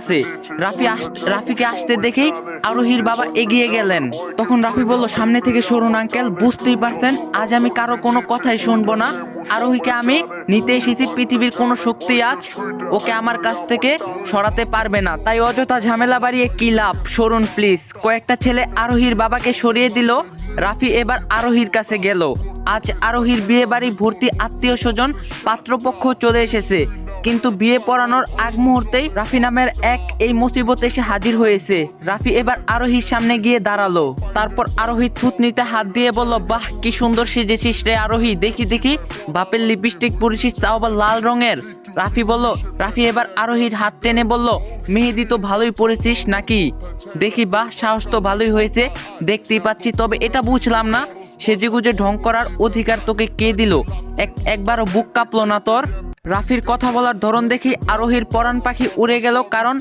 আছে। রাফিকে আসতে দেখেই আরোহীর বাবা এগিয়ে গেলেন। তখন রাফি বলল, সামনে থেকে সরুন আঙ্কেল, বুঝতেই পারছেন আজ আমি কারো কোনো কথাই শুনবো না। আরোহীকে আমি নিতে এসেছি, পৃথিবীর কোনো শক্তি আজ ওকে আমার কাছ থেকে সরাতে পারবে না, তাই অযথা ঝামেলা বাড়িয়ে কি লাভ, সরুন প্লিজ। কয়েকটা ছেলে আরোহীর বাবাকে সরিয়ে দিল। রাফি এবার আরোহীর কাছে গেল। আজ আরোহীর বিয়ে বাড়ি ভর্তি আত্মীয় স্বজন, পাত্রপক্ষ চলে এসেছে, কিন্তু বিয়ে পড়ানোর আগ মুহূর্তেই রাফি নামের এই মুসিবত এসে হাজির হয়েছে। রাফি এবার আরোহীর সামনে গিয়ে দাঁড়ালো। তারপর আরোহী থুতনিতে হাত দিয়ে বলল, বাহ কি সুন্দর সেজেছিস রে আরোহী, দেখি দেখি বাপের লিপস্টিক পরেছিস, তাও আবার লাল রঙের। রাফি এবার আরোহীর হাত টেনে বলল, মেহেদি তো ভালোই পরেছিস নাকি, দেখি বাহ সাহস তো ভালোই হয়েছে দেখতেই পাচ্ছি, তবে এটা বুঝলাম না সেজেগুজে ঢং করার অধিকার তোকে কে দিল, একবারও বুক কাঁপলো না তোর? রাফির কথা বলার ধরন দেখি আরোহীর পরাণ পাখি উড়ে গেল, কারণ